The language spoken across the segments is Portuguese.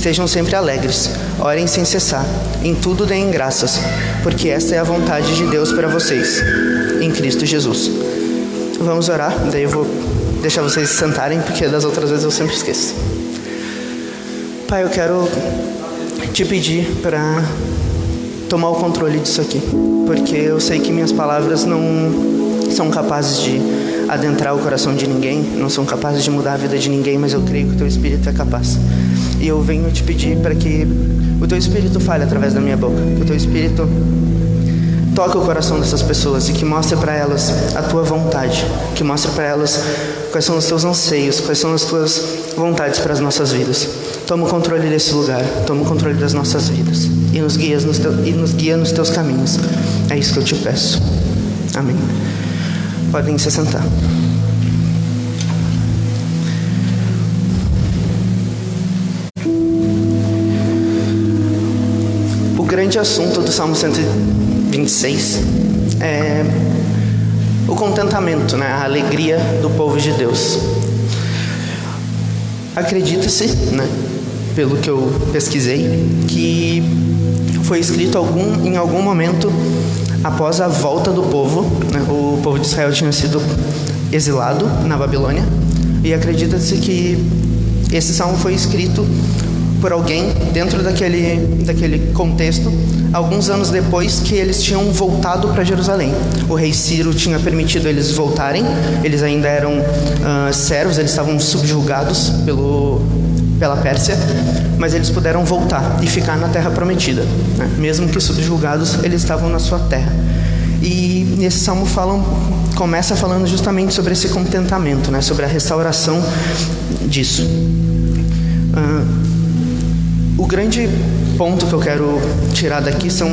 Sejam sempre alegres, orem sem cessar, em tudo deem graças, porque esta é a vontade de Deus para vocês, em Cristo Jesus. Vamos orar, daí eu vou deixar vocês sentarem, porque das outras vezes eu sempre esqueço. Pai, eu quero te pedir para tomar o controle disso aqui, porque eu sei que minhas palavras não são capazes de adentrar o coração de ninguém, não são capazes de mudar a vida de ninguém, mas eu creio que o Teu Espírito é capaz. E eu venho te pedir para que o Teu Espírito fale através da minha boca, que o Teu Espírito toque o coração dessas pessoas e que mostre para elas a Tua vontade, que mostre para elas quais são os Teus anseios, quais são as Tuas vontades para as nossas vidas. Toma o controle desse lugar, toma o controle das nossas vidas e nos guia nos Teus caminhos. É isso que eu te peço. Amém. Podem se sentar. O grande assunto do Salmo 126 é o contentamento, né? A alegria do povo de Deus. Acredita-se, né, pelo que eu pesquisei, que foi escrito em algum momento após a volta do povo, né? O povo de Israel tinha sido exilado na Babilônia, e acredita-se que esse salmo foi escrito por alguém dentro daquele contexto, alguns anos depois que eles tinham voltado para Jerusalém. O rei Ciro tinha permitido eles voltarem, eles ainda eram servos, eles estavam subjugados pela Pérsia, mas eles puderam voltar e ficar na terra prometida, né? Mesmo que subjugados, eles estavam na sua terra. E nesse salmo começa falando justamente sobre esse contentamento, né? Sobre a restauração disso. O grande ponto que eu quero tirar daqui são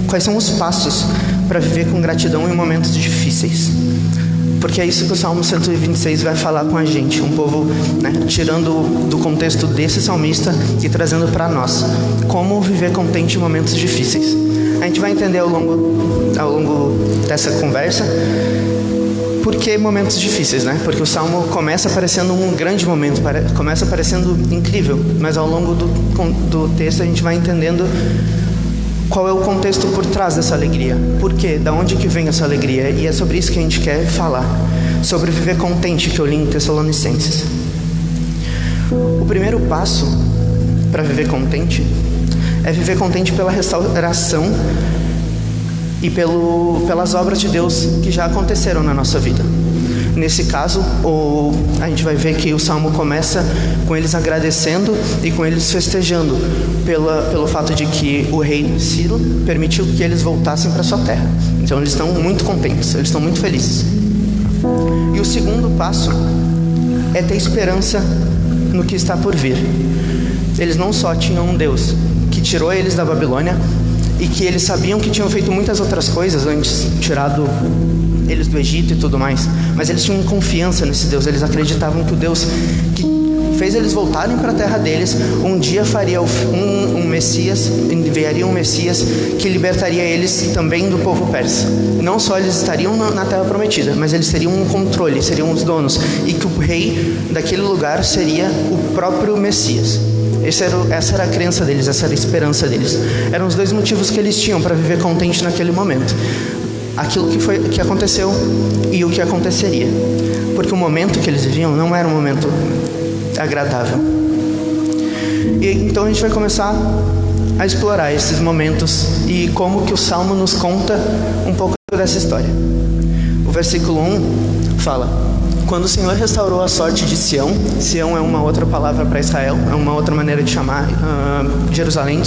quais são os passos para viver com gratidão em momentos difíceis. Porque é isso que o Salmo 126 vai falar com a gente. Um povo, né, tirando do contexto desse salmista e trazendo para nós como viver contente em momentos difíceis. A gente vai entender ao longo dessa conversa por que momentos difíceis, né? Porque o Salmo começa parecendo um grande momento, começa parecendo incrível, mas ao longo do texto a gente vai entendendo qual é o contexto por trás dessa alegria. Por quê? Da onde que vem essa alegria? E é sobre isso que a gente quer falar. Sobre viver contente, que eu li em Tessalonicenses. O primeiro passo para viver contente é viver contente pela restauração e pelas obras de Deus que já aconteceram na nossa vida. Nesse caso, a gente vai ver que o Salmo começa com eles agradecendo e com eles festejando pelo fato de que o rei Ciro permitiu que eles voltassem para sua terra. Então eles estão muito contentes, eles estão muito felizes. E o segundo passo é ter esperança no que está por vir. Eles não só tinham um Deus que tirou eles da Babilônia e que eles sabiam que tinham feito muitas outras coisas antes, tirado eles do Egito e tudo mais, mas eles tinham confiança nesse Deus. Eles acreditavam que o Deus que fez eles voltarem para a terra deles um dia faria um Messias, enviaria um Messias que libertaria eles também do povo persa. Não só eles estariam na terra prometida, mas eles teriam um controle, seriam os donos, e que o rei daquele lugar seria o próprio Messias. Essa era a crença deles, essa era a esperança deles. Eram os dois motivos que eles tinham para viver contente naquele momento: aquilo que aconteceu e o que aconteceria. Porque o momento que eles viviam não era um momento agradável. E então a gente vai começar a explorar esses momentos e como que o Salmo nos conta um pouco dessa história. O versículo 1 fala: quando o Senhor restaurou a sorte de Sião. Sião é uma outra palavra para Israel, é uma outra maneira de chamar Jerusalém,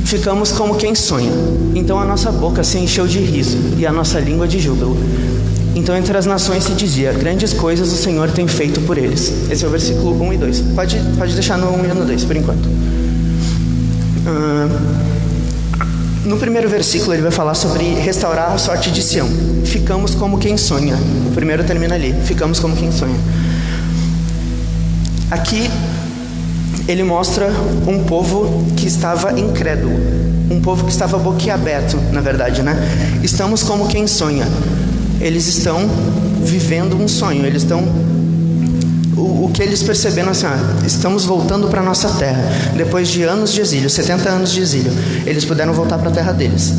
ficamos como quem sonha. Então a nossa boca se encheu de riso e a nossa língua de júbilo. Então entre as nações se dizia: grandes coisas o Senhor tem feito por eles. Esse é o versículo 1 e 2. Pode deixar no 1 e no 2 por enquanto. No primeiro versículo ele vai falar sobre restaurar a sorte de Sião. Ficamos como quem sonha. O primeiro termina ali: ficamos como quem sonha. Aqui ele mostra um povo que estava incrédulo, um povo que estava boquiaberto, na verdade, né? Estamos como quem sonha. Eles estão vivendo um sonho, o que eles perceberam assim, estamos voltando para a nossa terra. Depois de anos de exílio, 70 anos de exílio, eles puderam voltar para a terra deles.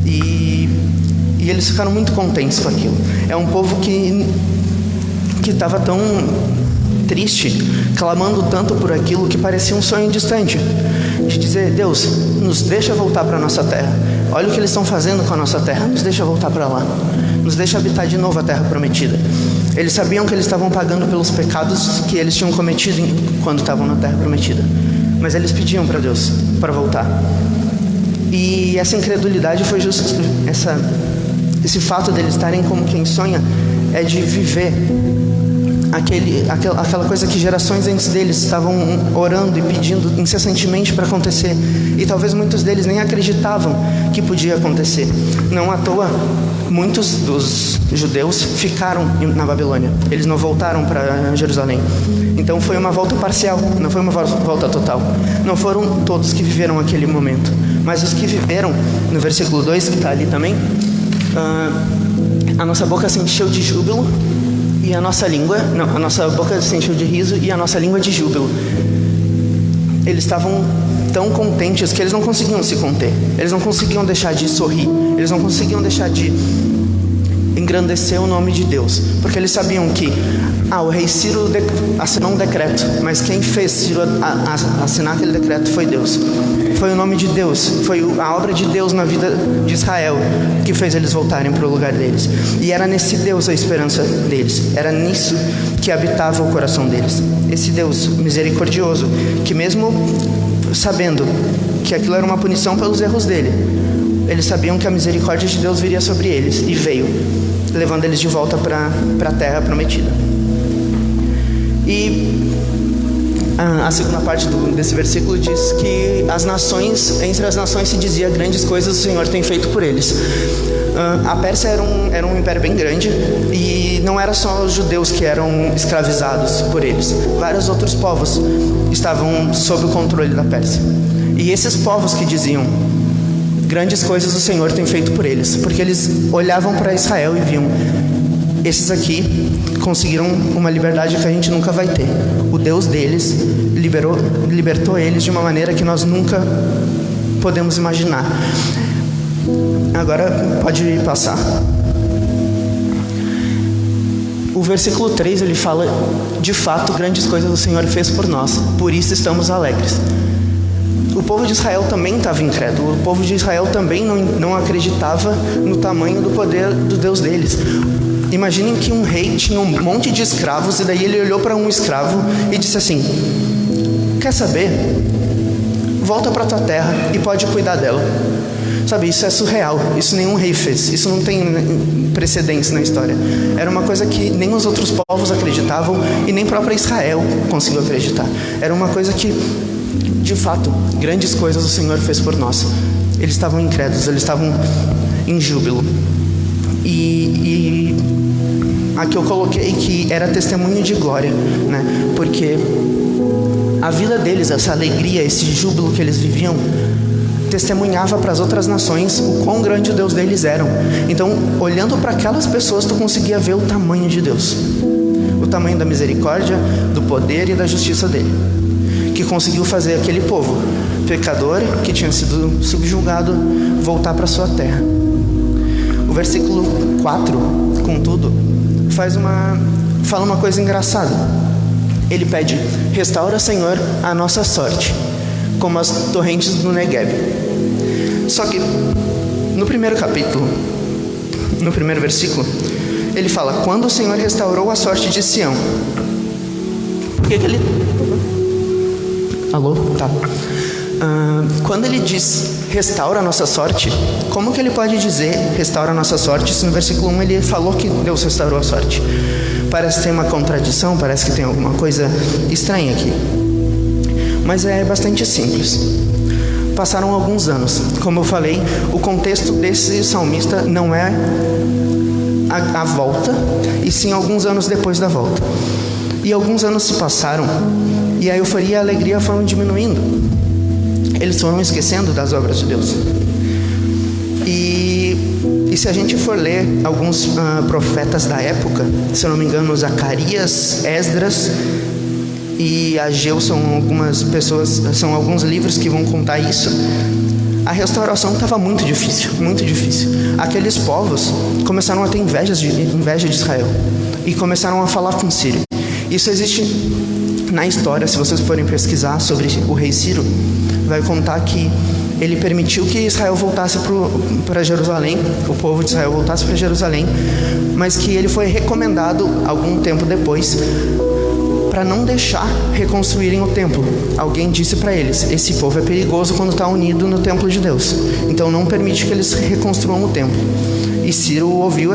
E eles ficaram muito contentes com aquilo. É um povo que estava tão triste, clamando tanto por aquilo, que parecia um sonho distante, de dizer: Deus, nos deixa voltar para a nossa terra. Olha o que eles estão fazendo com a nossa terra, nos deixa voltar para lá, nos deixa habitar de novo a terra prometida. Eles sabiam que eles estavam pagando pelos pecados que eles tinham cometido quando estavam na terra prometida, mas eles pediam para Deus para voltar. E essa incredulidade foi justo esse fato deles estarem como quem sonha, é de viver aquela coisa que gerações antes deles estavam orando e pedindo incessantemente para acontecer, e talvez muitos deles nem acreditavam que podia acontecer. Não à toa, muitos dos judeus ficaram na Babilônia, eles não voltaram para Jerusalém. Então foi uma volta parcial, não foi uma volta total. Não foram todos que viveram aquele momento, mas os que viveram, no versículo 2, que está ali também, a nossa boca se encheu de júbilo e a nossa boca se encheu de riso e a nossa língua de júbilo. Eles estavam tão contentes que eles não conseguiam se conter, eles não conseguiam deixar de sorrir, eles não conseguiam deixar de engrandecer o nome de Deus, porque eles sabiam que o rei Ciro assinou um decreto, mas quem fez Ciro assinar aquele decreto foi Deus. Foi o nome de Deus, foi a obra de Deus na vida de Israel que fez eles voltarem para o lugar deles. E era nesse Deus a esperança deles, era nisso que habitava o coração deles. Esse Deus misericordioso, que mesmo sabendo que aquilo era uma punição pelos erros dele, eles sabiam que a misericórdia de Deus viria sobre eles, e veio, levando eles de volta para a terra prometida. E a segunda parte desse versículo diz que entre as nações se dizia: grandes coisas o Senhor tem feito por eles. A Pérsia era um império bem grande, e não era só os judeus que eram escravizados por eles. Vários outros povos estavam sob o controle da Pérsia. E esses povos que diziam: grandes coisas o Senhor tem feito por eles, porque eles olhavam para Israel e viam: esses aqui conseguiram uma liberdade que a gente nunca vai ter. O Deus deles libertou eles de uma maneira que nós nunca podemos imaginar. Agora pode passar. O versículo 3, ele fala: de fato, grandes coisas o Senhor fez por nós, por isso estamos alegres. O povo de Israel também estava incrédulo. O povo de Israel também não acreditava no tamanho do poder do Deus deles. Imaginem que um rei tinha um monte de escravos, e daí ele olhou para um escravo e disse assim: quer saber? Volta para tua terra e pode cuidar dela. Sabe, isso é surreal, isso nenhum rei fez, isso não tem precedentes na história. Era uma coisa que nem os outros povos acreditavam, e nem própria Israel conseguiu acreditar. Era uma coisa que, de fato, grandes coisas o Senhor fez por nós. Eles estavam incrédulos, eles estavam em júbilo. E aqui eu coloquei que era testemunho de glória, né? Porque a vida deles, essa alegria, esse júbilo que eles viviam, testemunhava para as outras nações o quão grande o Deus deles era. Então, olhando para aquelas pessoas, tu conseguia ver o tamanho de Deus, o tamanho da misericórdia, do poder e da justiça dele, que conseguiu fazer aquele povo pecador, que tinha sido subjugado, voltar para sua terra. O versículo 4, contudo, fala uma coisa engraçada. Ele pede: restaura, Senhor, a nossa sorte, como as torrentes do Negueb. Só que no primeiro capítulo, no primeiro versículo, ele fala: quando o Senhor restaurou a sorte de Sião. Por que ele... Alô? Tá. Quando ele diz restaura a nossa sorte, como que ele pode dizer restaura a nossa sorte se no versículo 1 ele falou que Deus restaurou a sorte? Parece ter uma contradição, parece que tem alguma coisa estranha aqui. Mas é bastante simples. Passaram alguns anos. Como eu falei, o contexto desse salmista não é a volta, e sim alguns anos depois da volta. E alguns anos se passaram, e a euforia e a alegria foram diminuindo. Eles foram esquecendo das obras de Deus. E se a gente for ler alguns profetas da época, se eu não me engano, Zacarias, Esdras e Ageu são alguns livros que vão contar isso. A restauração estava muito difícil, muito difícil. Aqueles povos começaram a ter inveja de Israel e começaram a falar com Ciro. Isso existe na história. Se vocês forem pesquisar sobre o rei Ciro, vai contar que ele permitiu que Israel voltasse para Jerusalém, o povo de Israel voltasse para Jerusalém, mas que ele foi recomendado algum tempo depois para não deixar reconstruírem o templo. Alguém disse para eles: esse povo é perigoso quando está unido no templo de Deus, então não permite que eles reconstruam o templo. E Ciro ouviu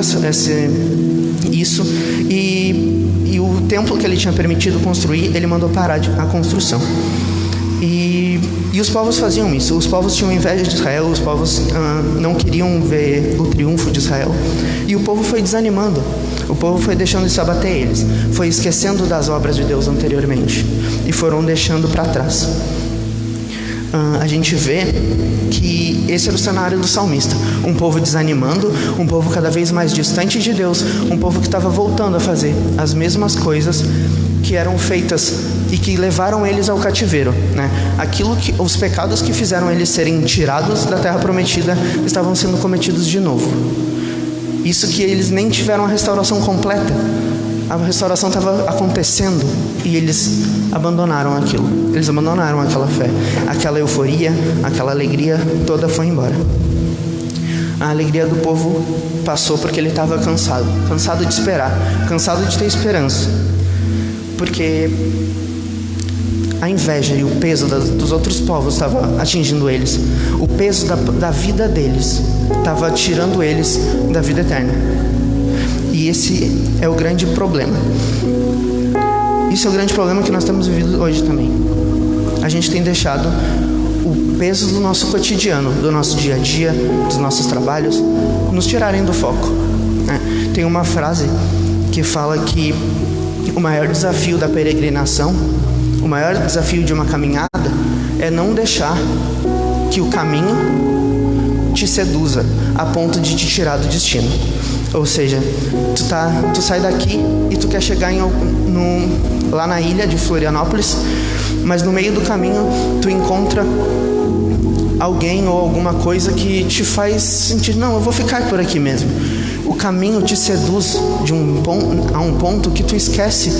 isso e o templo que ele tinha permitido construir, ele mandou parar a construção. E os povos faziam isso. Os povos tinham inveja de Israel, os povos não queriam ver o triunfo de Israel, e o povo foi desanimando. O povo foi deixando de se abater eles, foi esquecendo das obras de Deus anteriormente e foram deixando para trás. A gente vê que esse era o cenário do salmista: um povo desanimando, um povo cada vez mais distante de Deus, um povo que estava voltando a fazer as mesmas coisas que eram feitas e que levaram eles ao cativeiro, né? Os pecados que fizeram eles serem tirados da terra prometida estavam sendo cometidos de novo. Isso que eles nem tiveram a restauração completa. A restauração estava acontecendo e eles abandonaram aquilo. Eles abandonaram aquela fé, aquela euforia, aquela alegria toda foi embora. A alegria do povo passou porque ele estava cansado de esperar, cansado de ter esperança, porque a inveja e o peso dos outros povos estava atingindo eles. O peso da vida deles estava tirando eles da vida eterna. E esse é o grande problema. Isso é o grande problema que nós temos vivido hoje também. A gente tem deixado o peso do nosso cotidiano, do nosso dia a dia, dos nossos trabalhos, nos tirarem do foco, né? Tem uma frase que fala que o maior desafio da peregrinação, o maior desafio de uma caminhada, é não deixar que o caminho te seduza a ponto de te tirar do destino. Ou seja, tu sai daqui e tu quer chegar lá na ilha de Florianópolis, mas no meio do caminho tu encontra alguém ou alguma coisa que te faz sentir: não, eu vou ficar por aqui mesmo. O caminho te seduz a um ponto que tu esquece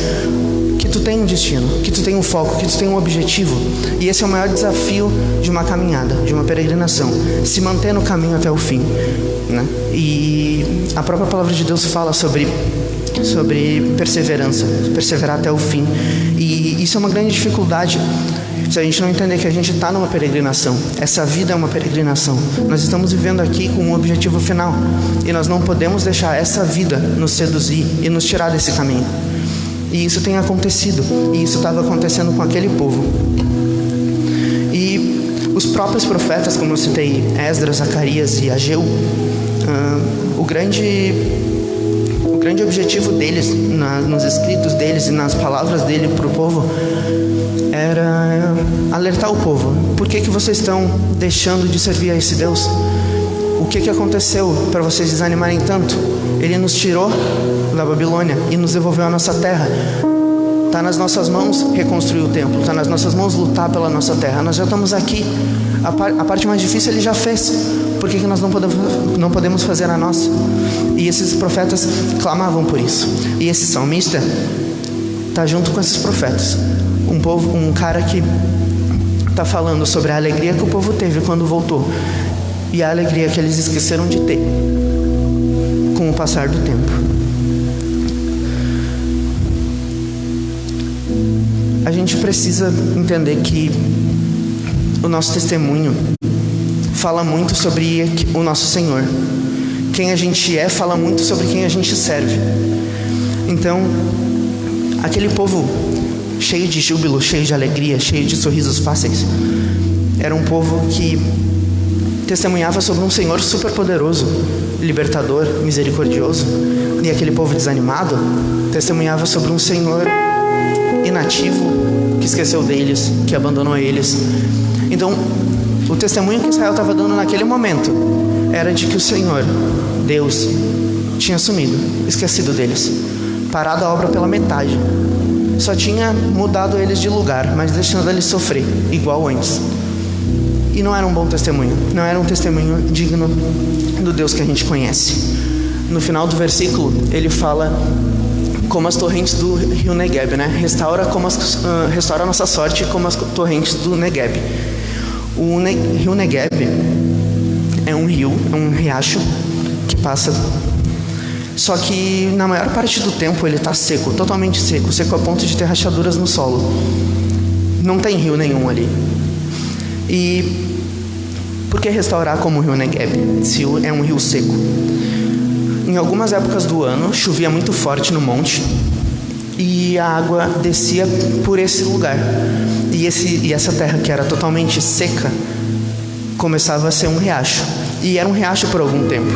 que tu tem um destino, que tu tem um foco, que tu tem um objetivo. E esse é o maior desafio de uma caminhada, de uma peregrinação: se manter no caminho até o fim, né? E a própria palavra de Deus fala sobre perseverança, perseverar até o fim. E isso é uma grande dificuldade se a gente não entender que a gente está numa peregrinação. Essa vida é uma peregrinação. Nós estamos vivendo aqui com um objetivo final, e nós não podemos deixar essa vida nos seduzir e nos tirar desse caminho. E isso tem acontecido, e isso estava acontecendo com aquele povo. E os próprios profetas, como eu citei, Esdras, Zacarias e Ageu, o grande objetivo deles, nos escritos deles e nas palavras dele para o povo, era alertar o povo: por que vocês estão deixando de servir a esse Deus? O que aconteceu para vocês desanimarem tanto? Ele nos tirou da Babilônia e nos devolveu a nossa terra. Está nas nossas mãos reconstruir o templo, está nas nossas mãos lutar pela nossa terra. Nós já estamos aqui. A parte mais difícil ele já fez. Por que nós não podemos fazer a nossa? E esses profetas clamavam por isso. E esse salmista está junto com esses profetas. Um cara que está falando sobre a alegria que o povo teve quando voltou, e a alegria que eles esqueceram de ter com o passar do tempo. A gente precisa entender que o nosso testemunho fala muito sobre o nosso Senhor. Quem a gente é fala muito sobre quem a gente serve. Então, aquele povo cheio de júbilo, cheio de alegria, cheio de sorrisos fáceis, era um povo que testemunhava sobre um Senhor super poderoso, libertador, misericordioso. E aquele povo desanimado testemunhava sobre um Senhor inativo, que esqueceu deles, que abandonou eles. Então, o testemunho que Israel estava dando naquele momento era de que o Senhor, Deus, tinha sumido, esquecido deles, parado a obra pela metade. só tinha mudado eles de lugar, mas deixando eles sofrer, igual antes. E não era um bom testemunho, não era um testemunho digno do Deus que a gente conhece. No final do versículo, ele fala como as torrentes do rio Negueb, né? Restaura a nossa sorte como as torrentes do Negueb. O rio Negueb é um riacho que passa. Só que na maior parte do tempo ele está seco, totalmente seco, seco a ponto de ter rachaduras no solo. Não tem rio nenhum ali. E por que restaurar como o rio Negueb, se é um rio seco? Em algumas épocas do ano, chovia muito forte no monte e a água descia por esse lugar. E essa terra que era totalmente seca começava a ser um riacho. E era um riacho por algum tempo.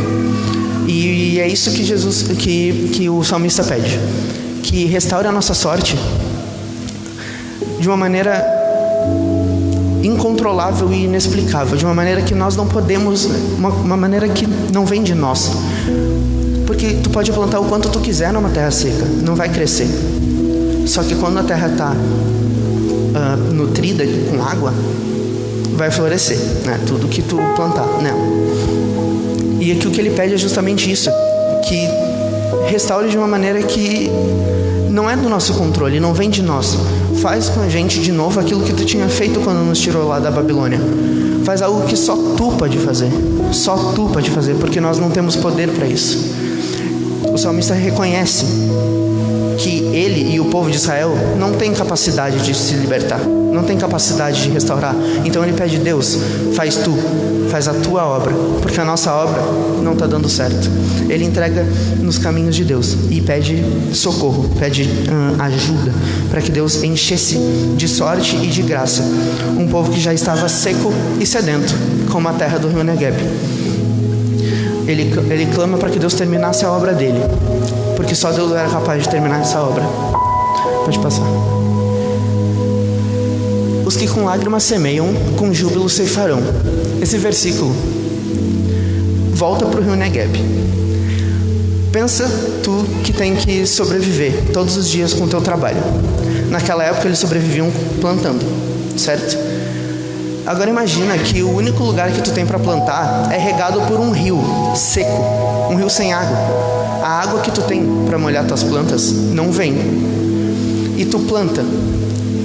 E é isso que o salmista pede, que restaure a nossa sorte de uma maneira incontrolável e inexplicável, de uma maneira que nós não podemos, uma maneira que não vem de nós. Porque tu pode plantar o quanto tu quiser numa terra seca, não vai crescer. Só que quando a terra está nutrida com água, vai florescer, né? Tudo que tu plantar, né? E aqui o que ele pede é justamente isso, que restaure de uma maneira que não é do nosso controle, não vem de nós. Faz com a gente de novo aquilo que tu tinha feito quando nos tirou lá da Babilônia. Faz algo que só tu pode fazer, porque nós não temos poder para isso. O salmista reconhece que ele e o povo de Israel não têm capacidade de se libertar, não tem capacidade de restaurar. Então ele pede: Deus, faz a tua obra, porque a nossa obra não está dando certo. Ele entrega nos caminhos de Deus e pede socorro, pede ajuda, para que Deus enchesse de sorte e de graça um povo que já estava seco e sedento, como a terra do rio Negueb. Ele clama para que Deus terminasse a obra dele, porque só Deus era capaz de terminar essa obra. Pode passar. Os que com lágrimas semeiam, com júbilo ceifarão. Esse versículo volta para o rio Negueb. Pensa tu que tem que sobreviver todos os dias com o teu trabalho. Naquela época eles sobreviviam plantando, certo? Agora imagina que o único lugar que tu tem para plantar é regado por um rio seco, um rio sem água. A água que tu tem para molhar tuas plantas não vem. E tu planta,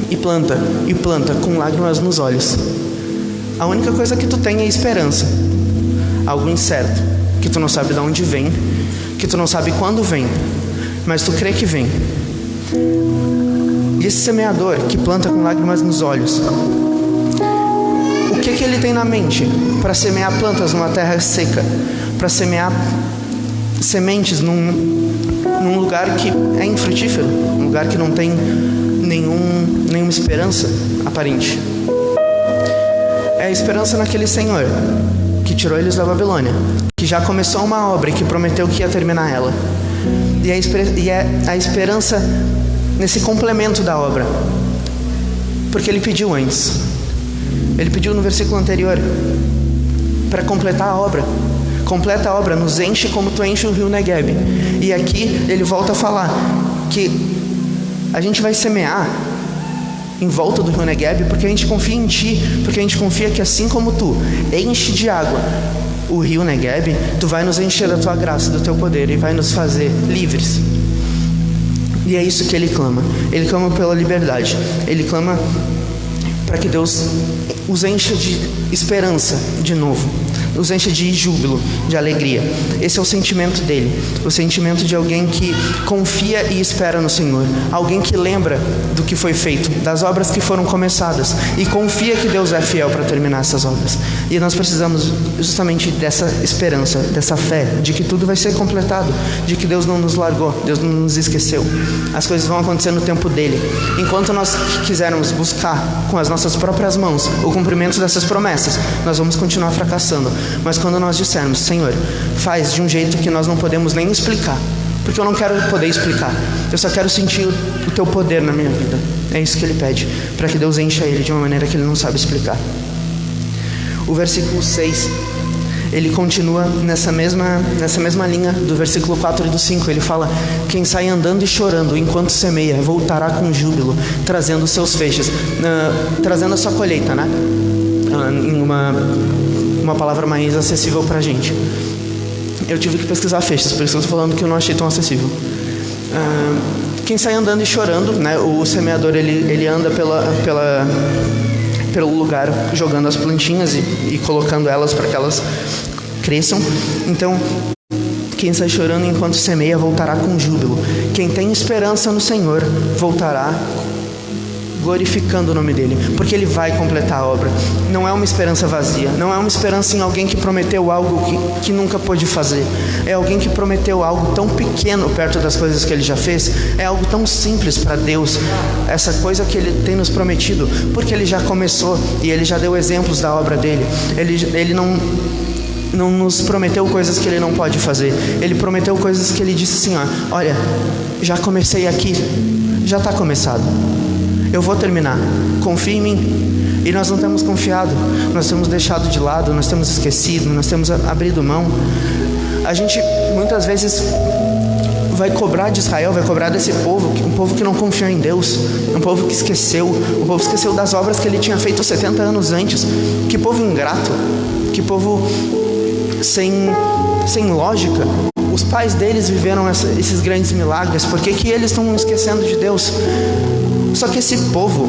e planta, e planta com lágrimas nos olhos. A única coisa que tu tem é esperança. Algo incerto, que tu não sabe de onde vem, que tu não sabe quando vem, mas tu crê que vem. E esse semeador que planta com lágrimas nos olhos, o que ele tem na mente para semear plantas numa terra seca, para semear sementes num lugar que é infrutífero, um lugar que não tem nenhuma esperança aparente? É a esperança naquele Senhor que tirou eles da Babilônia, que já começou uma obra e que prometeu que ia terminar ela. E é a esperança nesse complemento da obra, porque ele pediu antes. Ele pediu no versículo anterior para completar a obra. Completa a obra, nos enche como tu enche o rio Negueb. E aqui ele volta a falar que a gente vai semear em volta do rio Negueb porque a gente confia em ti, porque a gente confia que assim como tu enche de água o rio Negueb, tu vai nos encher da tua graça, do teu poder, e vai nos fazer livres. E é isso que ele clama. Ele clama pela liberdade. Ele clama para que Deus os encha de esperança de novo, os encha de júbilo, de alegria. Esse é o sentimento dele, o sentimento de alguém que confia e espera no Senhor, alguém que lembra do que foi feito, das obras que foram começadas, e confia que Deus é fiel para terminar essas obras. E nós precisamos justamente dessa esperança, dessa fé, de que tudo vai ser completado, de que Deus não nos largou, Deus não nos esqueceu. As coisas vão acontecer no tempo dele. Enquanto nós quisermos buscar com as nossas próprias mãos o cumprimento dessas promessas, nós vamos continuar fracassando. Mas quando nós dissermos: Senhor, faz de um jeito que nós não podemos nem explicar, porque eu não quero poder explicar, eu só quero sentir o teu poder na minha vida. É isso que ele pede, para que Deus encha ele de uma maneira que ele não sabe explicar. O versículo 6 ele continua nessa mesma linha do versículo 4 e do 5. Ele fala: quem sai andando e chorando enquanto semeia, voltará com júbilo, trazendo os seus feixes, trazendo a sua colheita, né? Em uma palavra mais acessível pra gente. Eu tive que pesquisar feixes, por isso eu estou falando que eu não achei tão acessível. Quem sai andando e chorando, né? O semeador, ele anda pelo lugar, jogando as plantinhas e colocando elas para que elas cresçam. Então, quem sai chorando enquanto semeia, voltará com júbilo. Quem tem esperança no Senhor, voltará glorificando o nome dele, porque ele vai completar a obra. Não é uma esperança vazia, não é uma esperança em alguém que prometeu algo que nunca pôde fazer. É alguém que prometeu algo tão pequeno perto das coisas que ele já fez. É algo tão simples para Deus, essa coisa que ele tem nos prometido, porque ele já começou e ele já deu exemplos da obra dele. Ele não nos prometeu coisas que ele não pode fazer. Ele prometeu coisas que ele disse assim: olha, já comecei aqui, já está começado, eu vou terminar, confia em mim. E nós não temos confiado, nós temos deixado de lado, nós temos esquecido, nós temos abrido mão. A gente muitas vezes vai cobrar de Israel, vai cobrar desse povo, um povo que não confiou em Deus, um povo que esqueceu, um povo que esqueceu das obras que ele tinha feito 70 anos antes. Que povo ingrato, que povo sem lógica. Os pais deles viveram esses grandes milagres, por que eles estão esquecendo de Deus? Só que esse povo,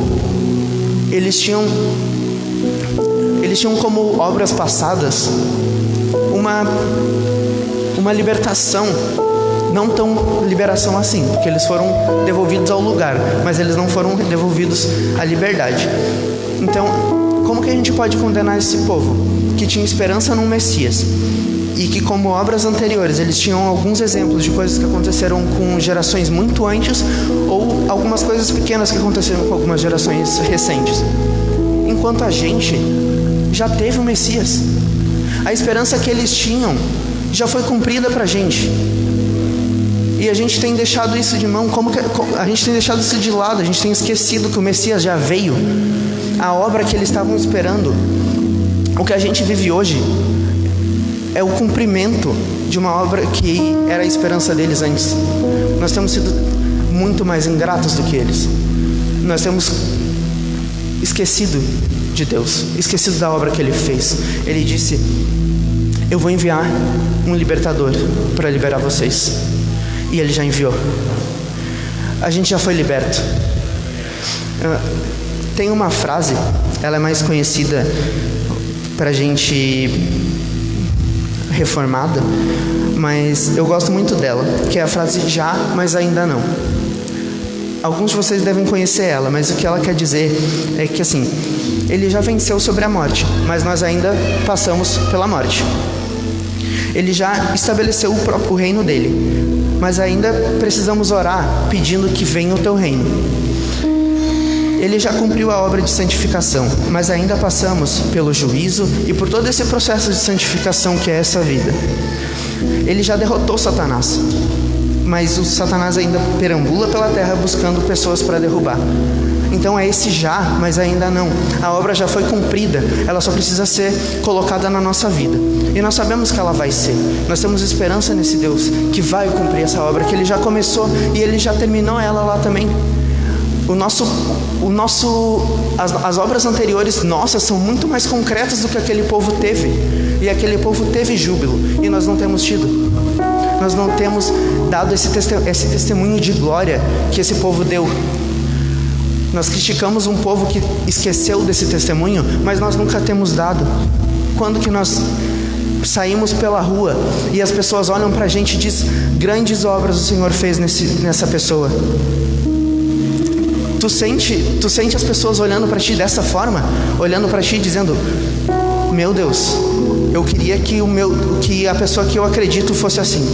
eles tinham como obras passadas uma libertação, não tão liberação assim, porque eles foram devolvidos ao lugar, mas eles não foram devolvidos à liberdade. Então, como que a gente pode condenar esse povo que tinha esperança num Messias e que, como obras anteriores, eles tinham alguns exemplos de coisas que aconteceram com gerações muito antes, ou algumas coisas pequenas que aconteceram com algumas gerações recentes, enquanto a gente já teve o Messias? A esperança que eles tinham já foi cumprida pra gente, e a gente tem deixado isso de mão. A gente tem deixado isso de lado, a gente tem esquecido que o Messias já veio, a obra que eles estavam esperando. O que a gente vive hoje é o cumprimento de uma obra que era a esperança deles antes. Nós temos sido muito mais ingratos do que eles. Nós temos esquecido de Deus, esquecido da obra que Ele fez. Ele disse: eu vou enviar um libertador para liberar vocês. E Ele já enviou. A gente já foi liberto. Tem uma frase, ela é mais conhecida pra gente reformada, mas eu gosto muito dela, que é a frase já, mas ainda não. Alguns de vocês devem conhecer ela, mas o que ela quer dizer é que assim, Ele já venceu sobre a morte, mas nós ainda passamos pela morte. Ele já estabeleceu o reino dele, mas ainda precisamos orar pedindo que venha o teu reino. Ele já cumpriu a obra de santificação, mas ainda passamos pelo juízo e por todo esse processo de santificação que é essa vida. Ele já derrotou Satanás, mas o Satanás ainda perambula pela terra buscando pessoas para derrubar. Então é esse já, mas ainda não. A obra já foi cumprida, ela só precisa ser colocada na nossa vida. E nós sabemos que ela vai ser. Nós temos esperança nesse Deus que vai cumprir essa obra, que Ele já começou e Ele já terminou ela lá também. As obras anteriores nossas são muito mais concretas do que aquele povo teve. E aquele povo teve júbilo, e nós não temos tido. Nós não temos dado esse testemunho de glória que esse povo deu. Nós criticamos um povo que esqueceu desse testemunho, mas nós nunca temos dado. Quando que nós saímos pela rua e as pessoas olham pra gente e dizem: grandes obras o Senhor fez nessa pessoa. Tu sente as pessoas olhando para ti dessa forma, olhando para ti dizendo: meu Deus, eu queria que a pessoa que eu acredito fosse assim.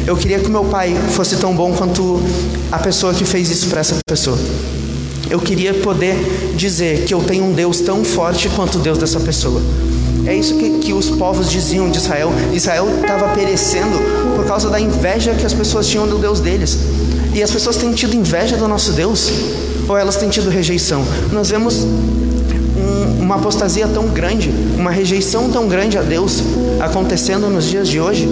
Eu queria que o meu pai fosse tão bom quanto a pessoa que fez isso para essa pessoa. Eu queria poder dizer que eu tenho um Deus tão forte quanto o Deus dessa pessoa. É isso que os povos diziam de Israel. Israel estava perecendo por causa da inveja que as pessoas tinham do Deus deles. E as pessoas têm tido inveja do nosso Deus, ou elas têm tido rejeição? Nós vemos uma apostasia tão grande, uma rejeição tão grande a Deus acontecendo nos dias de hoje,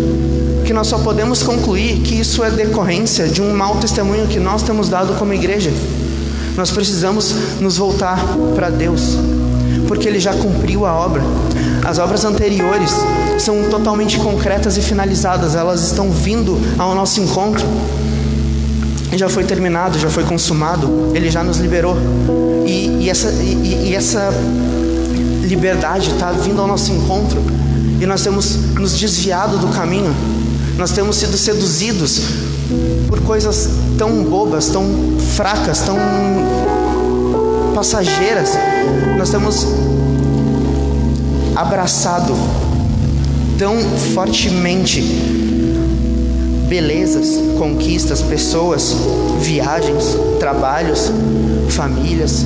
que nós só podemos concluir que isso é decorrência de um mau testemunho que nós temos dado como igreja. Nós precisamos nos voltar para Deus, porque Ele já cumpriu a obra. As obras anteriores são totalmente concretas e finalizadas, elas estão vindo ao nosso encontro. Já foi terminado, já foi consumado, Ele já nos liberou. E essa liberdade está vindo ao nosso encontro, e nós temos nos desviado do caminho, nós temos sido seduzidos por coisas tão bobas, tão fracas, tão passageiras. Nós temos abraçado tão fortemente belezas, conquistas, pessoas, viagens, trabalhos, famílias.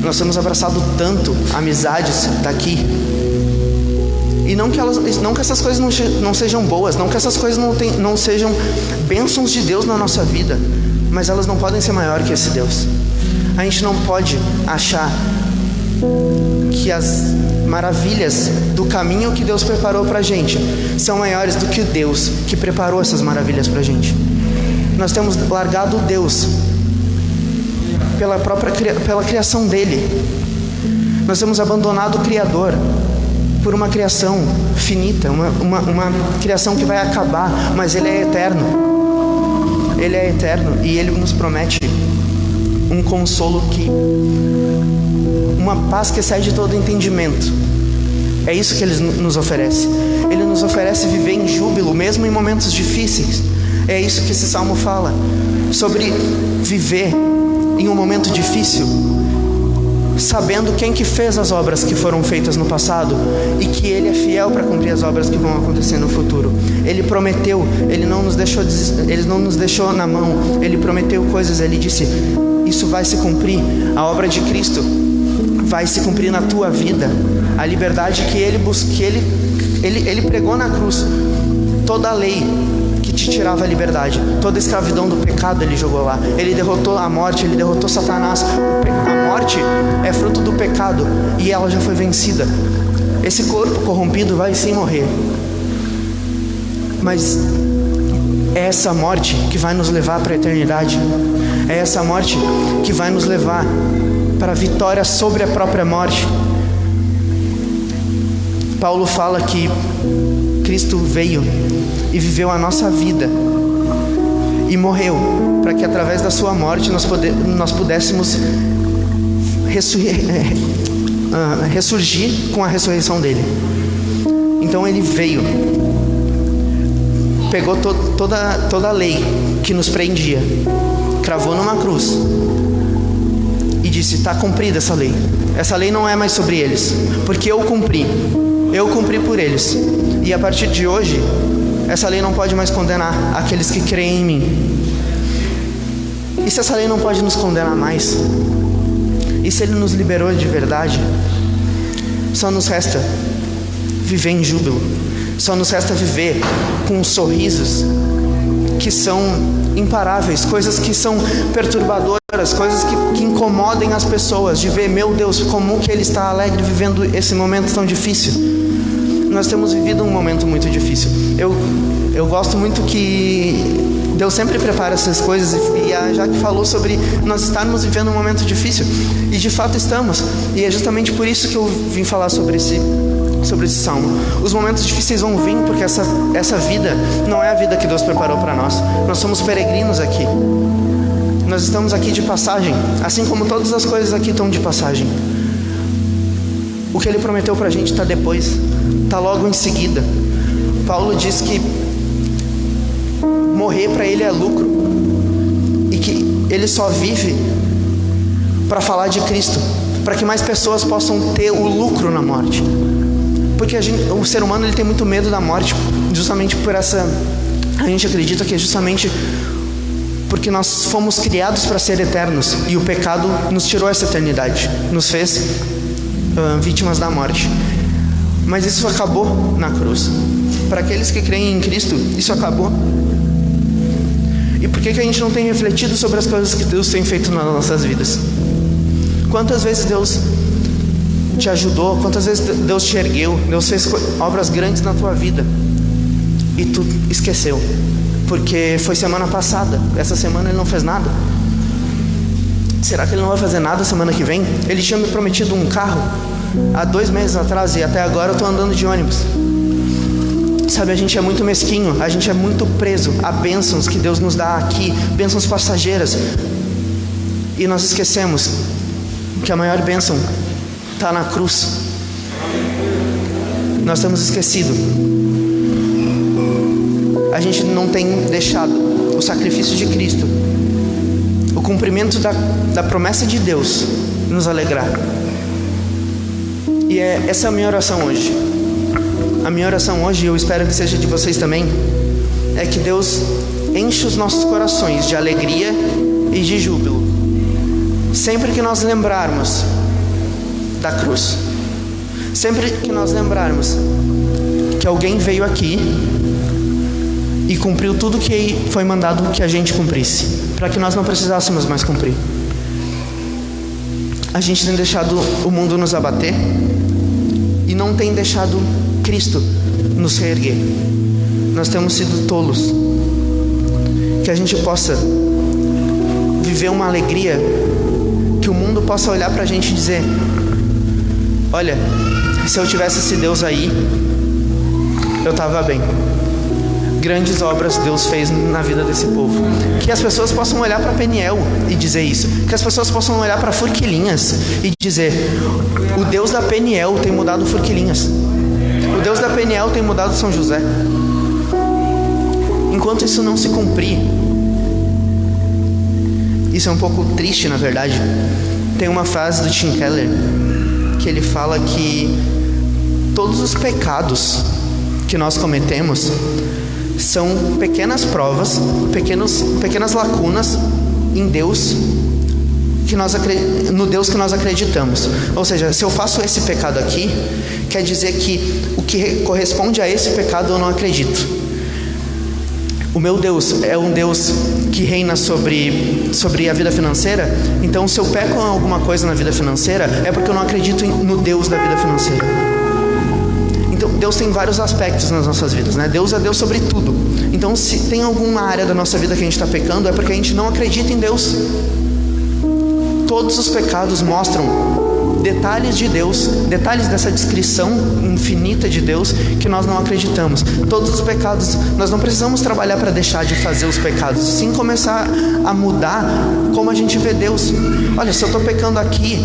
Nós temos abraçado tanto amizades daqui. E não que essas coisas não sejam boas, não que essas coisas não sejam bênçãos de Deus na nossa vida, mas elas não podem ser maior que esse Deus. A gente não pode achar que as maravilhas do caminho que Deus preparou pra gente são maiores do que o Deus que preparou essas maravilhas pra gente. Nós temos largado Deus pela criação dele. Nós temos abandonado o Criador por uma criação finita, uma criação que vai acabar, mas Ele é eterno. Ele é eterno e Ele nos promete um consolo, uma paz que excede todo entendimento. É isso que Ele nos oferece. Ele nos oferece viver em júbilo, mesmo em momentos difíceis. É isso que esse salmo fala, sobre viver em um momento difícil, sabendo quem que fez as obras que foram feitas no passado e que Ele é fiel para cumprir as obras que vão acontecer no futuro. Ele prometeu, Ele não nos deixou na mão. Ele prometeu coisas, Ele disse: isso vai se cumprir. A obra de Cristo vai se cumprir na tua vida. A liberdade que Ele pregou na cruz, toda a lei que te tirava a liberdade, toda a escravidão do pecado Ele jogou lá. Ele derrotou a morte, Ele derrotou Satanás. A morte é fruto do pecado e ela já foi vencida. Esse corpo corrompido vai sim morrer, mas é essa morte que vai nos levar para a eternidade. É essa morte que vai nos levar para a vitória sobre a própria morte. Paulo fala que Cristo veio e viveu a nossa vida e morreu para que através da sua morte nós pudéssemos ressurgir com a ressurreição dele. Então Ele veio, pegou toda a lei que nos prendia, cravou numa cruz e disse: está cumprida essa lei. Essa lei não é mais sobre eles, porque eu cumpri por eles. E a partir de hoje, essa lei não pode mais condenar aqueles que creem em mim. E se essa lei não pode nos condenar mais, e se Ele nos liberou de verdade, só nos resta viver em júbilo. Só nos resta viver com sorrisos que são imparáveis, coisas que são perturbadoras, coisas que incomodem as pessoas, de ver: meu Deus, como que ele está alegre vivendo esse momento tão difícil. Nós temos vivido um momento muito difícil. Eu gosto muito que Deus sempre prepara essas coisas, e a Jaque falou sobre nós estarmos vivendo um momento difícil, e de fato estamos, e é justamente por isso que eu vim falar sobre esse salmo. Os momentos difíceis vão vir, porque essa vida não é a vida que Deus preparou para nós. Nós somos peregrinos aqui, nós estamos aqui de passagem, assim como todas as coisas aqui estão de passagem. O que Ele prometeu para a gente está depois, está logo em seguida. Paulo diz que morrer para ele é lucro, e que ele só vive para falar de Cristo, para que mais pessoas possam ter o lucro na morte. Porque o ser humano, ele tem muito medo da morte, justamente por essa... A gente acredita que é justamente porque nós fomos criados para ser eternos, e o pecado nos tirou essa eternidade, nos fez vítimas da morte. Mas isso acabou na cruz. Para aqueles que creem em Cristo, isso acabou. E por que a gente não tem refletido sobre as coisas que Deus tem feito nas nossas vidas? Quantas vezes Deus te ajudou, quantas vezes Deus te ergueu, Deus fez obras grandes na tua vida e tu esqueceu, porque foi semana passada, essa semana Ele não fez nada. Será que Ele não vai fazer nada semana que vem? Ele tinha me prometido um carro há 2 meses atrás e até agora eu estou andando de ônibus. Sabe, a gente é muito mesquinho, a gente é muito preso a bênçãos que Deus nos dá aqui, bênçãos passageiras, e nós esquecemos que a maior bênção está na cruz. Nós temos esquecido. A gente não tem deixado o sacrifício de Cristo, o cumprimento da promessa de Deus, nos alegrar. E essa é a minha oração hoje. A minha oração hoje, eu espero que seja de vocês também, é que Deus enche os nossos corações de alegria e de júbilo, sempre que nós lembrarmos da cruz, sempre que nós lembrarmos que alguém veio aqui e cumpriu tudo que foi mandado que a gente cumprisse, para que nós não precisássemos mais cumprir. A gente tem deixado o mundo nos abater e não tem deixado Cristo nos reerguer. Nós temos sido tolos. Que a gente possa viver uma alegria, que o mundo possa olhar pra gente e dizer: olha, se eu tivesse esse Deus aí, eu tava bem. Grandes obras Deus fez na vida desse povo. Que as pessoas possam olhar para Peniel e dizer isso. Que as pessoas possam olhar para Forquilinhas e dizer: o Deus da Peniel tem mudado Forquilinhas. O Deus da Peniel tem mudado São José. Enquanto isso não se cumprir, isso é um pouco triste, na verdade. Tem uma frase do Tim Keller que ele fala que todos os pecados que nós cometemos são pequenas provas, pequenas lacunas em Deus, no Deus que nós acreditamos. Ou seja, se eu faço esse pecado aqui, quer dizer que o que corresponde a esse pecado eu não acredito. O meu Deus é um Deus que reina sobre a vida financeira. Então, se eu peco em alguma coisa na vida financeira, é porque eu não acredito no Deus da vida financeira. Então, Deus tem vários aspectos nas nossas vidas, né? Deus é Deus sobre tudo. Então, se tem alguma área da nossa vida que a gente está pecando, é porque a gente não acredita em Deus. Todos os pecados mostram detalhes de Deus, detalhes dessa descrição infinita de Deus que nós não acreditamos. Todos os pecados, nós não precisamos trabalhar para deixar de fazer os pecados, sim começar a mudar como a gente vê Deus. Olha, se eu estou pecando aqui,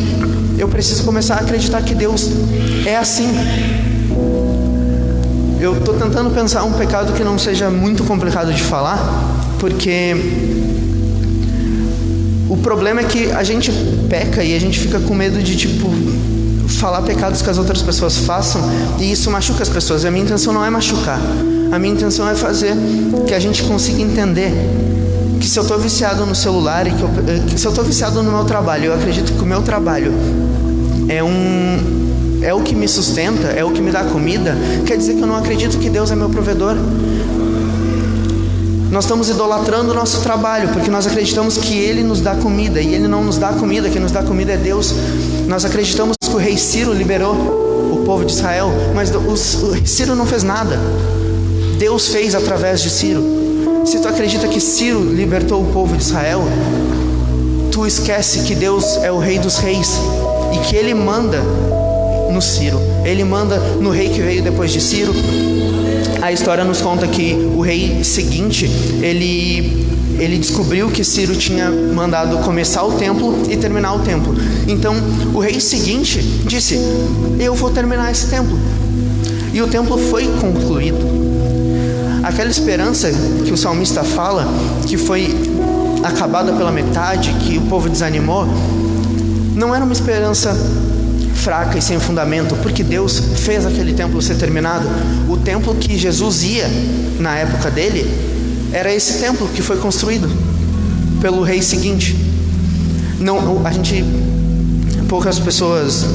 eu preciso começar a acreditar que Deus é assim. Eu estou tentando pensar um pecado que não seja muito complicado de falar, porque o problema é que a gente peca e a gente fica com medo de, falar pecados que as outras pessoas façam, e isso machuca as pessoas. E a minha intenção não é machucar. A minha intenção é fazer que a gente consiga entender que se eu estou viciado no celular e que se eu estou viciado no meu trabalho, eu acredito que o meu trabalho é o que me sustenta, é o que me dá comida, quer dizer que eu não acredito que Deus é meu provedor. Nós estamos idolatrando o nosso trabalho, porque nós acreditamos que Ele nos dá comida, e Ele não nos dá comida, quem nos dá comida é Deus. Nós acreditamos que o rei Ciro liberou o povo de Israel, mas o Ciro não fez nada. Deus fez através de Ciro. Se tu acredita que Ciro libertou o povo de Israel, tu esquece que Deus é o rei dos reis, e que Ele manda no Ciro, Ele manda no rei que veio depois de Ciro. A história nos conta que o rei seguinte, ele descobriu que Ciro tinha mandado começar o templo e terminar o templo. Então, o rei seguinte disse: eu vou terminar esse templo. E o templo foi concluído. Aquela esperança que o salmista fala, que foi acabada pela metade, que o povo desanimou, não era uma esperança fraca e sem fundamento, porque Deus fez aquele templo ser terminado. O templo que Jesus ia na época dele era esse templo que foi construído pelo rei seguinte. Não, poucas pessoas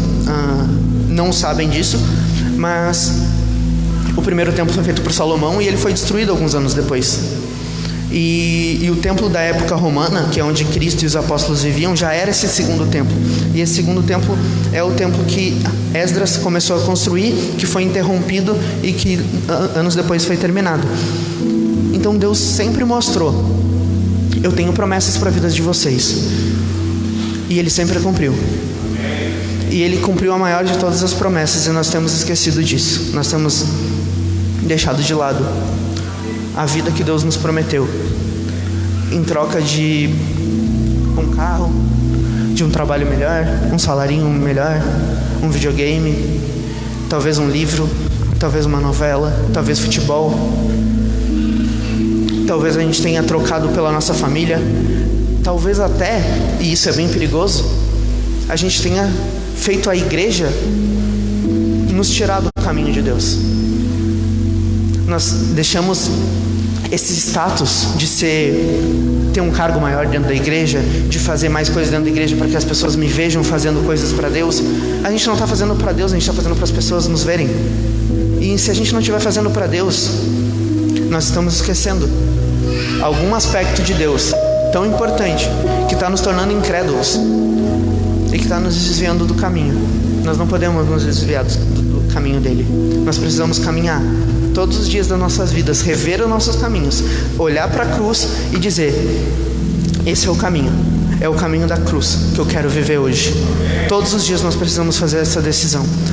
não sabem disso, mas o primeiro templo foi feito por Salomão e ele foi destruído alguns anos depois. E o templo da época romana, que é onde Cristo e os apóstolos viviam, já era esse segundo templo. E esse segundo templo é o templo que Esdras começou a construir, que foi interrompido e que anos depois foi terminado. Então Deus sempre mostrou: eu tenho promessas para a vida de vocês. E Ele sempre cumpriu. E Ele cumpriu a maior de todas as promessas, e nós temos esquecido disso. Nós temos deixado de lado a vida que Deus nos prometeu, em troca de um carro, de um trabalho melhor, um salarinho melhor, um videogame, talvez um livro, talvez uma novela, talvez futebol. Talvez a gente tenha trocado pela nossa família. Talvez até, e isso é bem perigoso, a gente tenha feito a igreja nos tirar do caminho de Deus. Nós deixamos esse status de ter um cargo maior dentro da igreja, de fazer mais coisas dentro da igreja para que as pessoas me vejam fazendo coisas para Deus. A gente não está fazendo para Deus, a gente está fazendo para as pessoas nos verem. E se a gente não estiver fazendo para Deus, nós estamos esquecendo algum aspecto de Deus tão importante, que está nos tornando incrédulos e que está nos desviando do caminho. Nós não podemos nos desviar do caminho dele. Nós precisamos caminhar todos os dias das nossas vidas, rever os nossos caminhos, olhar para a cruz e dizer: esse é o caminho da cruz que eu quero viver hoje. Todos os dias nós precisamos fazer essa decisão.